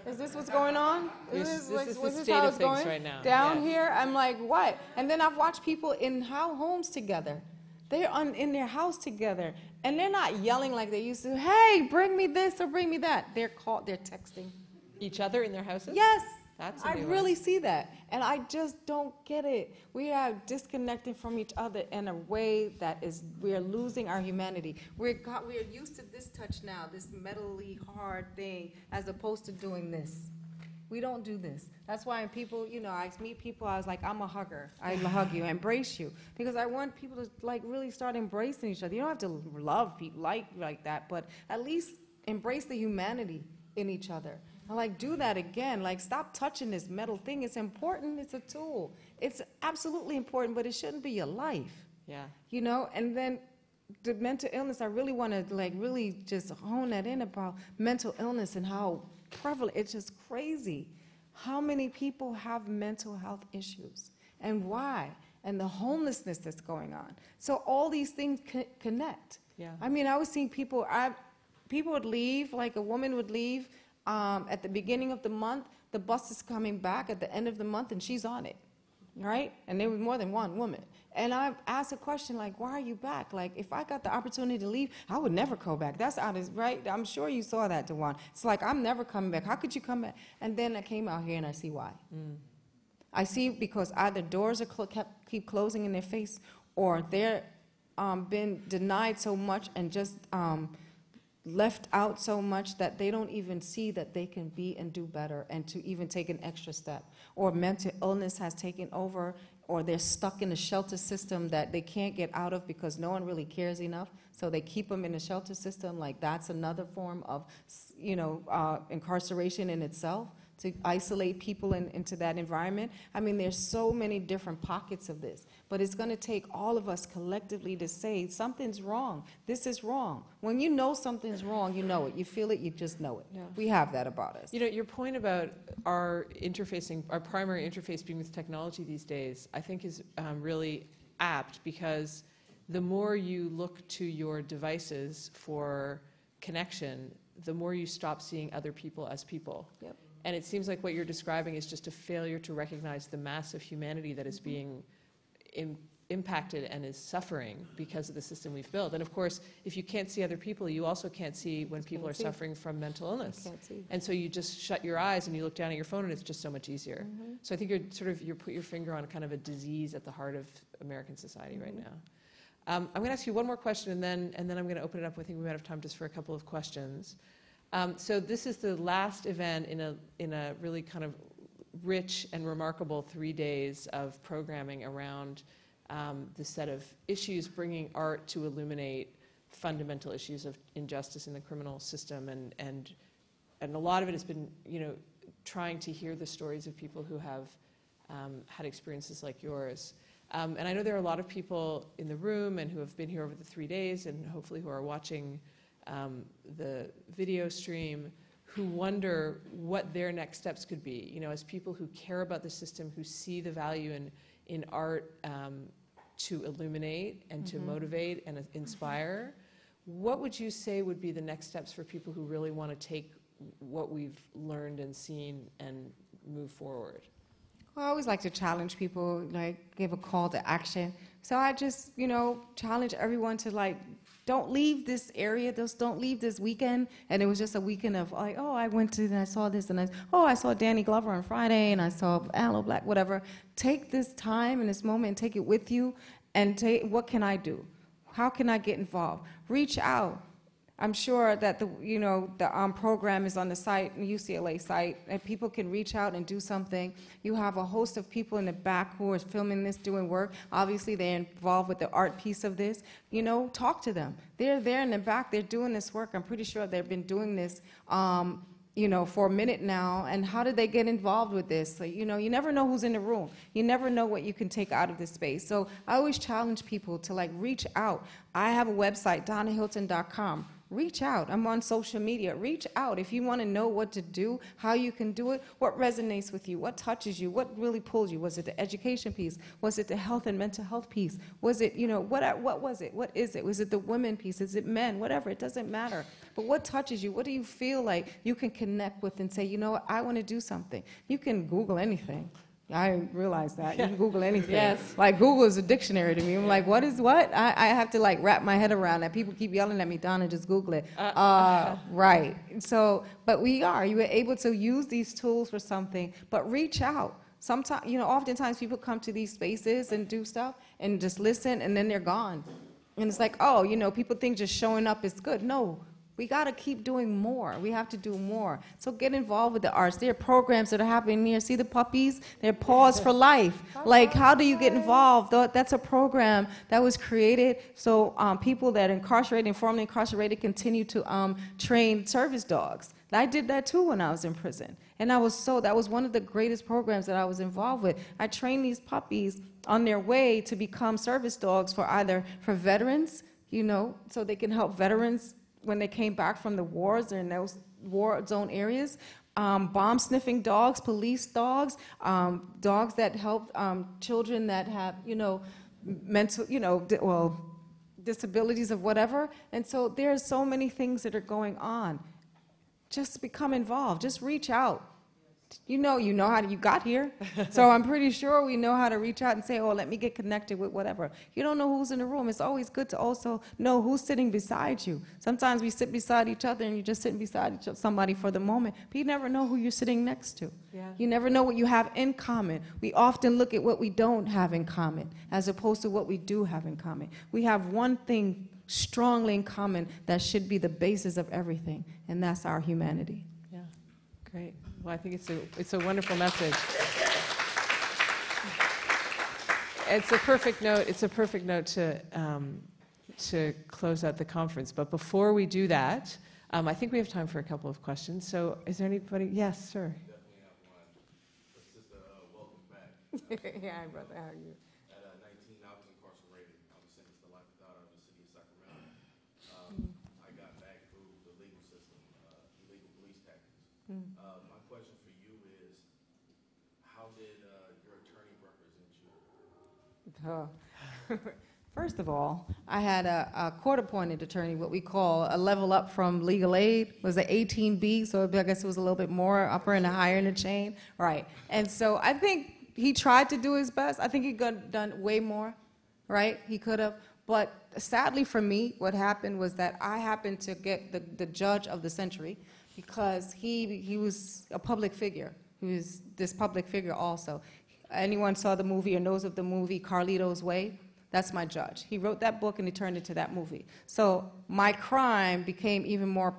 Speaker 7: Is this what's going on?
Speaker 3: This is the state
Speaker 7: how
Speaker 3: of
Speaker 7: it's
Speaker 3: things
Speaker 7: going?
Speaker 3: right now.
Speaker 7: Down here, I'm like, what? And then I've watched people in homes together. They're in their house together, and they're not yelling like they used to. Hey, bring me this or bring me that. They're texting
Speaker 3: Each other in their houses?
Speaker 7: Yes.
Speaker 3: That's a
Speaker 7: I
Speaker 3: new
Speaker 7: really
Speaker 3: one.
Speaker 7: see that. And I just don't get it. We are disconnecting from each other in a way that we are losing our humanity. We are used to this touch now, this metally hard thing, as opposed to doing this. We don't do this. That's why when people, I meet people, I was like, I'm a hugger. I hug you, embrace you. Because I want people to like really start embracing each other. You don't have to love people like that, but at least embrace the humanity in each other. I like, do that again. Like, stop touching this metal thing. It's important. It's a tool. It's absolutely important, but it shouldn't be your life.
Speaker 3: Yeah.
Speaker 7: And then the mental illness, I really want to like really just hone that in about mental illness and how prevalent. It's just crazy how many people have mental health issues and why, and the homelessness that's going on. So all these things connect.
Speaker 3: Yeah.
Speaker 7: I mean, I was seeing people would leave, like a woman would leave at the beginning of the month. The bus is coming back at the end of the month, and she's on it, right? And there was more than one woman. And I asked a question like, why are you back? Like, if I got the opportunity to leave, I would never go back. That's out of, right? I'm sure you saw that, Dewan. It's like, I'm never coming back. How could you come back? And then I came out here, and I see why. I see because either doors are keep closing in their face, or they're been denied so much and just left out so much that they don't even see that they can be and do better and to even take an extra step. Or mental illness has taken over, or they're stuck in a shelter system that they can't get out of because no one really cares enough, so they keep them in a shelter system. Like, that's another form of, incarceration in itself, to isolate people into that environment. I mean, there's so many different pockets of this, but it's going to take all of us collectively to say something's wrong. This is wrong. When you know something's wrong, you know it. You feel it, you just know it.
Speaker 3: Yeah.
Speaker 7: We have that about us.
Speaker 3: Your point about our primary interface being with technology these days, I think is really apt, because the more you look to your devices for connection, the more you stop seeing other people as people.
Speaker 7: Yep.
Speaker 3: And it seems like what you're describing is just a failure to recognize the massive humanity that is being impacted and is suffering because of the system we've built. And of course, if you can't see other people, you also can't see when people are suffering from mental illness.
Speaker 7: Can't see.
Speaker 3: And so you just shut your eyes and you look down at your phone, and it's just so much easier. So I think you put your finger on kind of a disease at the heart of American society right now. I'm going to ask you one more question, and then I'm going to open it up. I think we might have time just for a couple of questions. So this is the last event in a really kind of rich and remarkable 3 days of programming around the set of issues, bringing art to illuminate fundamental issues of injustice in the criminal system, and a lot of it has been trying to hear the stories of people who have had experiences like yours. And I know there are a lot of people in the room and who have been here over the 3 days, and hopefully who are watching the video stream, who wonder what their next steps could be. As people who care about the system, who see the value in art to illuminate and to motivate and inspire, what would you say would be the next steps for people who really want to take what we've learned and seen and move forward?
Speaker 7: Well, I always like to challenge people, like give a call to action. So I just, challenge everyone to don't leave this area, just don't leave this weekend. And it was just a weekend of like, oh, I went to and I saw this, and I saw Danny Glover on Friday, and I saw Aloe Black, whatever. Take this time and this moment and take it with you, and what can I do? How can I get involved? Reach out. I'm sure that the program is on the site, the UCLA site, and people can reach out and do something. You have a host of people in the back who are filming this, doing work. Obviously, they're involved with the art piece of this. Talk to them. They're there in the back. They're doing this work. I'm pretty sure they've been doing this, for a minute now. And how did they get involved with this? So, you never know who's in the room. You never know what you can take out of this space. So I always challenge people to reach out. I have a website, donnahylton.com. Reach out. I'm on social media. Reach out if you want to know what to do, how you can do it, what resonates with you, what touches you, what really pulls you. Was it the education piece? Was it the health and mental health piece? Was it, what was it? What is it? Was it the women piece? Is it men? Whatever. It doesn't matter. But what touches you? What do you feel like you can connect with and say, I want to do something? You can Google anything. I didn't realize that. You
Speaker 3: Yeah.
Speaker 7: can Google anything.
Speaker 3: Yes.
Speaker 7: Like Google is a dictionary to me. I'm like, what is what? I have to like wrap my head around that. People keep yelling at me, Donna, just Google it. Right. So, but you were able to use these tools for something, but reach out. Sometimes, oftentimes people come to these spaces and do stuff and just listen and then they're gone. And it's like, oh, people think just showing up is good. No. We got to keep doing more. We have to do more. So get involved with the arts. There are programs that are happening here. See the puppies? They're Paws for Life. Like, how do you get involved? That's a program that was created so people that are incarcerated and formerly incarcerated continue to train service dogs. I did that too when I was in prison. And that was one of the greatest programs that I was involved with. I trained these puppies on their way to become service dogs for veterans, so they can help veterans when they came back from the wars or in those war zone areas. Bomb sniffing dogs, police dogs, dogs that help children that have, mental, disabilities of whatever. And so there's so many things that are going on. Just become involved. Just reach out. You know how you got here. So I'm pretty sure we know how to reach out and say, oh, let me get connected with whatever. You don't know who's in the room. It's always good to also know who's sitting beside you. Sometimes we sit beside each other and you're just sitting beside somebody for the moment, but you never know who you're sitting next to.
Speaker 3: Yeah.
Speaker 7: You never know what you have in common. We often look at what we don't have in common as opposed to what we do have in common. We have one thing strongly in common that should be the basis of everything, and that's our humanity.
Speaker 3: Yeah, great. Well, I think it's a wonderful message. It's a perfect note. It's a perfect note to close out the conference. But before we do that, I think we have time for a couple of questions. So, is there anybody? Yes, sir.
Speaker 8: Definitely have one. Sister, welcome back.
Speaker 7: Yeah, brother, how are you?
Speaker 8: At 19, I was incarcerated. I was sentenced to life without out of the city of Sacramento. I got back through the legal system, illegal police tactics. My question for you is, how did your attorney represent you?
Speaker 7: First of all, I had a court-appointed attorney, what we call a level up from legal aid, was an 18B, so I guess it was a little bit more upper and higher in the chain. Right. And so I think he tried to do his best. I think he could have done way more, right? He could have. But sadly for me, what happened was that I happened to get the judge of the century because he was a public figure. He was this public figure also. Anyone saw the movie or knows of the movie Carlito's Way? That's my judge. He wrote that book and he turned it to that movie. So my crime became even more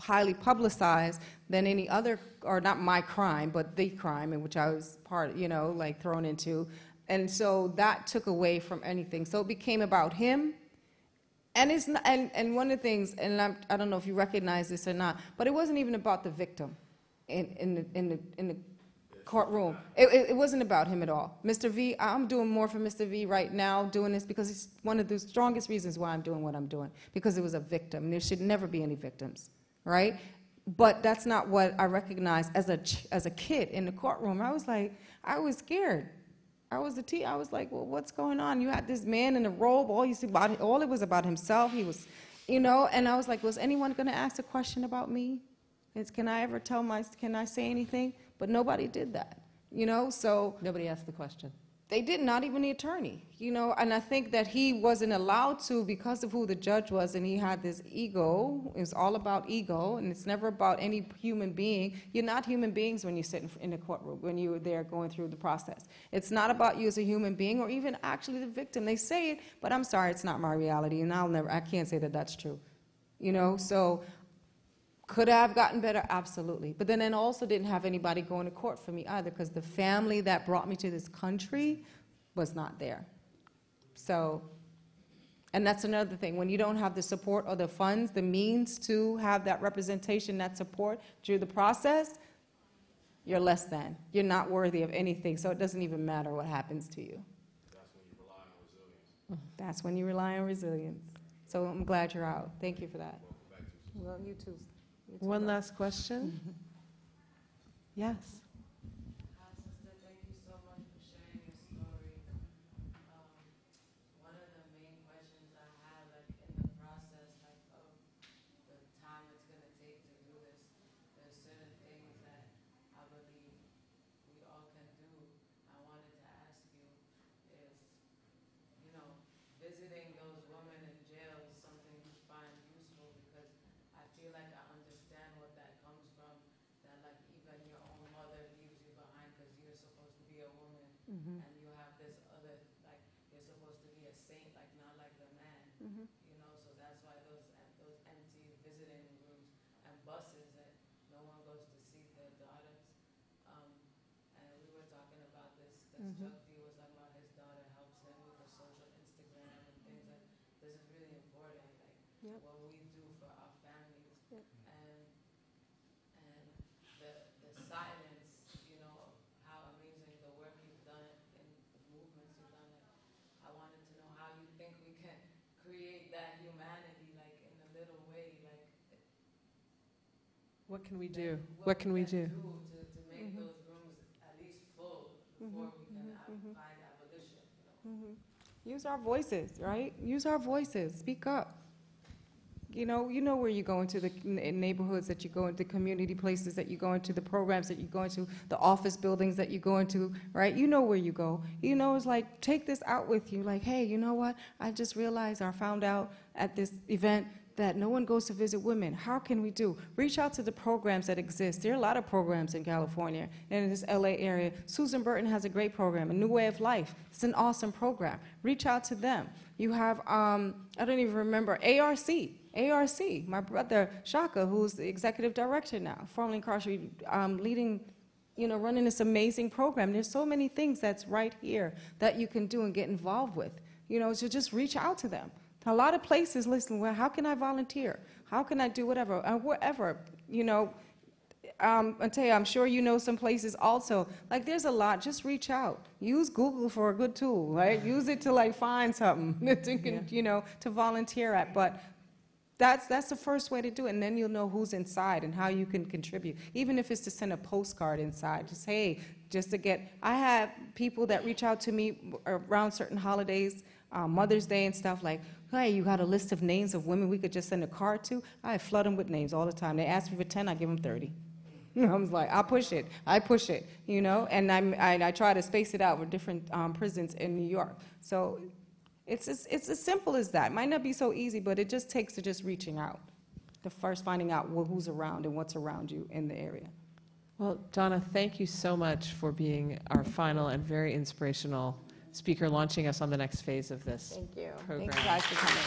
Speaker 7: highly publicized than any other, or not my crime, but the crime in which I was part, like thrown into. And so that took away from anything. So it became about him. And it's not, and one of the things, and I don't know if you recognize this or not, but it wasn't even about the victim in the courtroom. It wasn't about him at all. Mr. V, I'm doing more for Mr. V right now, doing this because it's one of the strongest reasons why I'm doing what I'm doing, because it was a victim. There should never be any victims, right? But that's not what I recognized as a kid in the courtroom. I was scared. I was like, well, what's going on? You had this man in a robe, all it was about himself. He was, and I was like, was anyone going to ask a question about me? Can I say anything? But nobody did that, so.
Speaker 3: Nobody asked the question.
Speaker 7: They did, not even the attorney, and I think that he wasn't allowed to because of who the judge was, and he had this ego. It was all about ego, and it's never about any human being. You're not human beings when you sit in the courtroom, when you're there going through the process. It's not about you as a human being or even actually the victim. They say it, but I'm sorry, it's not my reality, and I can't say that that's true, so. Could I have gotten better? Absolutely. But then I also didn't have anybody going to court for me either because the family that brought me to this country was not there. So, and that's another thing. When you don't have the support or the funds, the means to have that representation, that support through the process, you're less than. You're not worthy of anything, so it doesn't even matter what happens to you.
Speaker 8: That's when you rely on resilience.
Speaker 7: That's when you rely on resilience. So I'm glad you're out. Thank you for that. Well, you too.
Speaker 3: One last question. Yes.
Speaker 9: Sister, thank you so much for sharing your story. One of the main questions I have, in the process, of the time it's going to take to do this, there's certain things that I believe we all can do and you have this other, like, you're supposed to be a saint, like not like the man, you know. So that's why those empty visiting rooms and buses that no one goes to see their daughters. And we were talking about this because Chuck D was talking about his daughter helps him with the social Instagram and things like. This is really important, like what we do for our families, and the silence, you know, how amazing the work you've done in the movements you've done. Like, I wanted to know how you think we can create that humanity, like in a little way, like.
Speaker 3: What can we do? What can we do?
Speaker 9: To make those rooms at least full before we can find abolition, you know?
Speaker 7: Use our voices, right? Use our voices. Speak up. You know where you go into the neighborhoods that you go into, community places that you go into, the programs that you go into, the office buildings that you go into, right? You know where you go. You know, it's like, take this out with you. Like, hey, you know what? I just realized or found out at this event that no one goes to visit women. How can we do? Reach out to the programs that exist. There are a lot of programs in California and in this LA area. Susan Burton has a great program, A New Way of Life. It's an awesome program. Reach out to them. You have, I don't even remember, ARC, my brother Shaka, who's the executive director now, formerly incarcerated, leading, running this amazing program. There's so many things that's right here that you can do and get involved with. So just reach out to them. A lot of places listen, well, how can I volunteer? How can I do whatever? Whatever, I tell you, I'm sure you know some places also. Like, there's a lot. Just reach out. Use Google for a good tool, right? Use it to, like, find something that you can, to volunteer at. But that's the first way to do it, and then you'll know who's inside and how you can contribute. Even if it's to send a postcard inside, just, hey, just to get, I have people that reach out to me around certain holidays, Mother's Day and stuff, like, hey, you got a list of names of women we could just send a card to? I flood them with names all the time. They ask me for 10, I give them 30. I was like, I push it, and I try to space it out with different prisons in New York. So it's as simple as that. It might not be so easy, but it just takes to just reaching out, to first finding out who's around and what's around you in the area.
Speaker 3: Well, Donna, thank you so much for being our final and very inspirational speaker, launching us on the next phase of this program.
Speaker 7: Thank you guys for coming.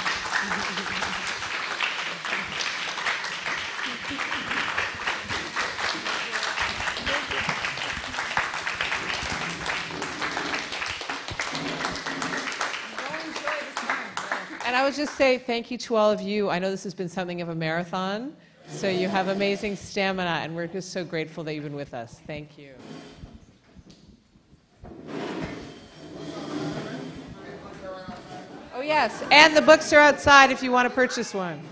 Speaker 3: And I would just say thank you to all of you. I know this has been something of a marathon, so you have amazing stamina, and we're just so grateful that you've been with us. Thank you. Oh, yes, and the books are outside if you want to purchase one.